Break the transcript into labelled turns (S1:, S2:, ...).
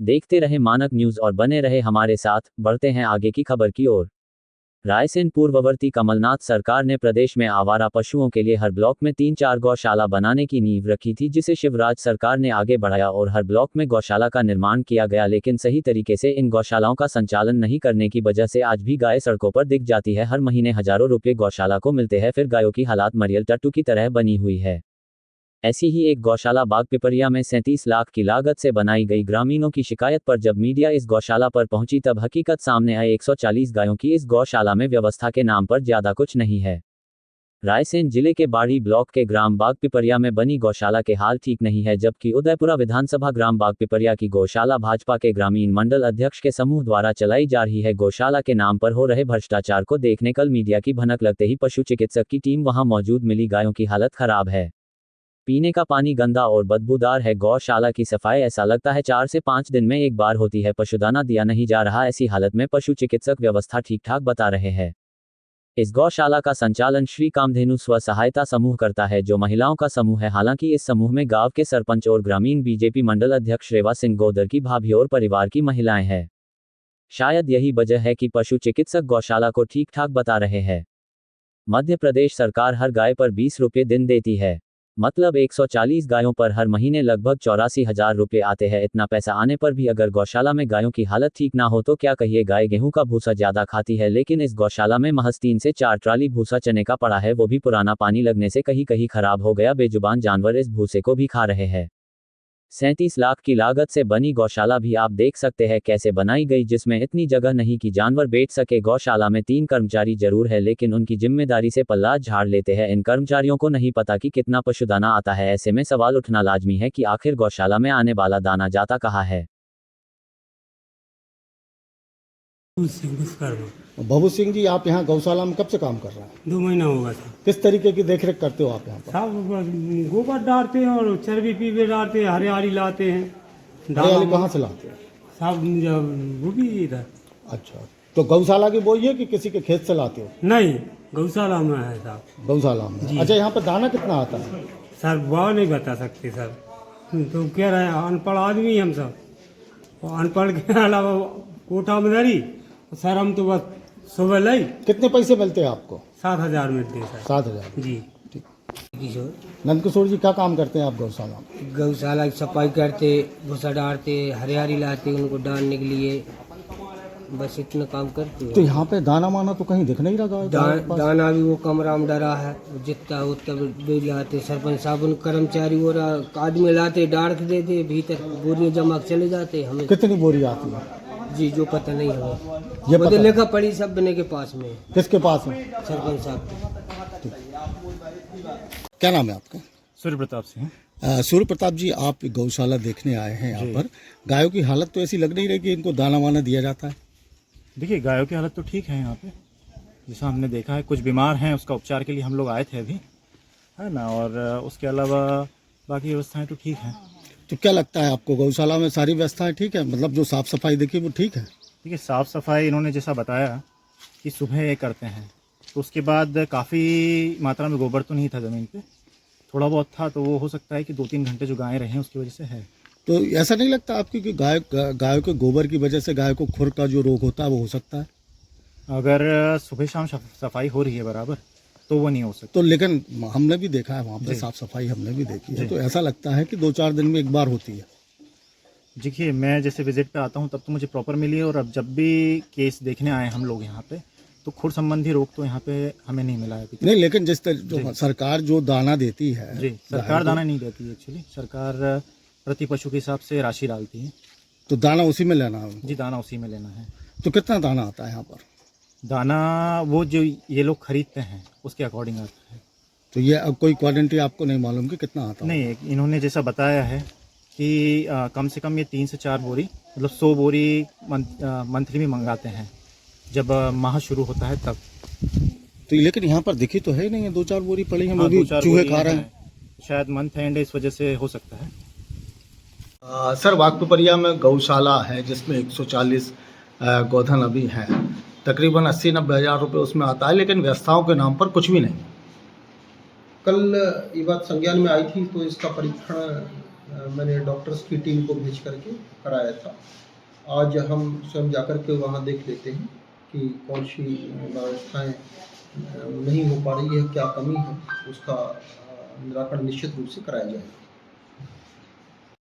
S1: देखते रहे मानक न्यूज और बने रहे हमारे साथ। बढ़ते हैं आगे की खबर की ओर। रायसेन पूर्ववर्ती कमलनाथ सरकार ने प्रदेश में आवारा पशुओं के लिए हर ब्लॉक में 3-4 गौशाला बनाने की नींव रखी थी, जिसे शिवराज सरकार ने आगे बढ़ाया और हर ब्लॉक में गौशाला का निर्माण किया गया। लेकिन सही तरीके से इन गौशालाओं का संचालन नहीं करने की वजह से आज भी गाय सड़कों पर दिख जाती है। हर महीने हजारों रुपये गौशाला को मिलते हैं, फिर गायों की हालात मरियल टट्टू की तरह बनी हुई है। ऐसी ही एक गौशाला बागपिपरिया में 37 लाख की लागत से बनाई गई। ग्रामीणों की शिकायत पर जब मीडिया इस गौशाला पर पहुंची तब हकीकत सामने आई। 140 गायों की इस गौशाला में व्यवस्था के नाम पर ज्यादा कुछ नहीं है। रायसेन जिले के बाड़ी ब्लॉक के ग्राम बागपिपरिया में बनी गौशाला के हाल ठीक नहीं है, जबकि उदयपुरा विधानसभा ग्राम बागपिपरिया की गौशाला भाजपा के ग्रामीण मंडल अध्यक्ष के समूह द्वारा चलाई जा रही है। गौशाला के नाम पर हो रहे भ्रष्टाचार को देखने कल मीडिया की भनक लगते ही पशु चिकित्सक की टीम वहां मौजूद मिली। गायों की हालत खराब है, पीने का पानी गंदा और बदबूदार है। गौशाला की सफाई ऐसा लगता है 4 से 5 दिन में एक बार होती है। पशुदाना दिया नहीं जा रहा। ऐसी हालत में पशु चिकित्सक व्यवस्था ठीक ठाक बता रहे हैं। इस गौशाला का संचालन श्री कामधेनु स्व सहायता समूह करता है, जो महिलाओं का समूह है। हालांकि इस समूह में गांव के सरपंच और ग्रामीण बीजेपी मंडल अध्यक्ष रेवा सिंह गोदर की भाभी और परिवार की महिलाएं हैं। शायद यही वजह है कि पशु चिकित्सक गौशाला को ठीक ठाक बता रहे हैं। मध्य प्रदेश सरकार हर गाय पर 20 रुपये दिन देती है, मतलब 140 गायों पर हर महीने लगभग 84,000 रुपये आते हैं। इतना पैसा आने पर भी अगर गौशाला में गायों की हालत ठीक ना हो तो क्या कहिए। गाय गेहूं का भूसा ज्यादा खाती है, लेकिन इस गौशाला में महज 3 से 4 ट्राली भूसा चने का पड़ा है, वो भी पुराना पानी लगने से कहीं कहीं खराब हो गया। बेजुबान जानवर इस भूसे को भी खा रहे हैं। 37 लाख की लागत से बनी गौशाला भी आप देख सकते हैं कैसे बनाई गई, जिसमें इतनी जगह नहीं कि जानवर बैठ सके। गौशाला में 3 कर्मचारी जरूर है, लेकिन उनकी जिम्मेदारी से पल्ला झाड़ लेते हैं। इन कर्मचारियों को नहीं पता कि कितना पशुदाना आता है। ऐसे में सवाल उठना लाजमी है कि आखिर गौशाला में आने वाला दाना जाता कहाँ है।
S2: बाबू सिंह जी, आप यहाँ गौशाला में कब से काम कर रहे हैं?
S3: 2 महीना होगा सर।
S2: किस तरीके की देखरेख करते हो आप यहाँ पर?
S3: सब गोबर डालते हैं और चर्बी पीबे डालते हैं, हरियाली लाते हैं।
S2: हरियाली कहाँ से लाते हैं?
S3: सब वो भी इधर।
S2: अच्छा, तो गौशाला की बोई है कि किसी के खेत से लाते हो?
S3: नहीं, गौशाला में है साहब।
S2: गौशाला में। अच्छा, यहाँ पर दाना कितना आता है?
S3: सर भाव नहीं बता सकते सर, तो कह रहे हैं अनपढ़ आदमी हम सब, और अनपढ़ के अलावा कोठा में धरी सर। हम तो बस सुबह लाई।
S2: कितने पैसे मिलते हैं आपको?
S3: 7,000 मिलते हैं सर।
S2: 7,000
S3: जी।
S4: किशोर
S2: नंदकिशोर जी, क्या काम करते हैं आप गौशाला में?
S4: गौशाला की सफाई करते, भूसा डालते, हरियाली लाते उनको डालने के लिए, बस इतना काम करते हैं।
S2: तो यहाँ पे दाना माना तो कहीं दिख नहीं रहा है।
S4: दाना भी वो कमरा में डरा है, जितना उतना दे लाते। सरपंच साहब उन कर्मचारी और आदमी लाते, डाल के देते, भीतर बोरियां जमा के चले जाते। हमें
S2: कितनी बोरी आती है
S4: जी जो पता नहीं हमें,
S2: ये
S4: वो
S2: पता
S4: तो लेखा पड़ी सब बने के पास में,
S2: किसके पास है?
S4: सरपंच साहब।
S2: क्या नाम है आपका?
S5: सूर्य प्रताप सिंह।
S2: सूर्य प्रताप जी, आप गौशाला देखने आए हैं यहाँ पर। गायों की हालत तो ऐसी लग नहीं रही कि इनको दाना वाना दिया जाता है।
S5: देखिए, गायों की हालत तो ठीक है यहाँ पे, जैसा हमने देखा है। कुछ बीमार हैं, उसका उपचार के लिए हम लोग आए थे अभी, है ना। और उसके अलावा बाकी व्यवस्थाएं तो ठीक हैं।
S2: तो क्या लगता है आपको, गौशाला में सारी व्यवस्थाएं ठीक है? मतलब जो साफ सफाई देखी वो ठीक है?
S5: देखिए, साफ़ सफाई इन्होंने जैसा बताया कि सुबह ये करते हैं, तो उसके बाद काफ़ी मात्रा में गोबर तो नहीं था ज़मीन पे, थोड़ा बहुत था, तो वो हो सकता है कि 2-3 घंटे जो गायें रहे उसकी वजह से है।
S2: तो ऐसा नहीं लगता आपकी कि गायों के गोबर की वजह से गाय को खुर का जो रोग होता है वो हो सकता है?
S5: अगर सुबह शाम सफाई हो रही है बराबर तो वो नहीं हो सकता।
S2: तो लेकिन हमने भी देखा है वहाँ पे साफ सफाई हमने भी देखी है, तो ऐसा लगता है कि 2-4 दिन में एक बार होती है।
S5: देखिए, मैं जैसे विजिट पे आता हूँ तब तो मुझे प्रॉपर मिली है, और अब जब भी केस देखने आए हम लोग यहाँ पे, तो खुर संबंधी रोग तो यहाँ पे हमें नहीं मिला है अभी तक।
S2: नहीं, लेकिन जिस जो सरकार जो दाना देती है,
S5: जी, सरकार दाना नहीं देती है एक्चुअली। सरकार प्रति पशु के हिसाब से राशि डालती है,
S2: तो दाना उसी में लेना है।
S5: जी, दाना उसी में लेना है।
S2: तो कितना दाना आता है यहाँ पर?
S5: दाना वो जो ये लोग खरीदते हैं उसके अकॉर्डिंग आता है।
S2: तो ये अब कोई क्वांटिटी आपको नहीं मालूम कि कितना आता है?
S5: नहीं, इन्होंने जैसा बताया है कि कम से कम ये 3 से 4 बोरी, मतलब 100 बोरी मंथली में मंगाते हैं, जब माह शुरू होता है तब।
S2: तो लेकिन यहाँ पर दिखी तो है नहीं है, 2-4 बोरी पड़ी है, वो भी चूहे खा रहे हैं।
S5: शायद मंथ एंड इस वजह से हो सकता है।
S2: सर, बागपिपरिया में गौशाला है जिसमें 140 गोधन अभी हैं। तकरीबन 80-90 हज़ार रुपये उसमें आता है, लेकिन व्यवस्थाओं के नाम पर कुछ भी नहीं।
S6: कल ये बात संज्ञान में आई थी, तो इसका परीक्षण मैंने डॉक्टर्स की टीम को भेज करके कराया था। आज हम स्वयं जाकर के वहाँ देख लेते हैं कि कौन सी व्यवस्थाएँ नहीं हो पा रही है, क्या कमी है, उसका निराकरण निश्चित रूप से कराया जाएगा।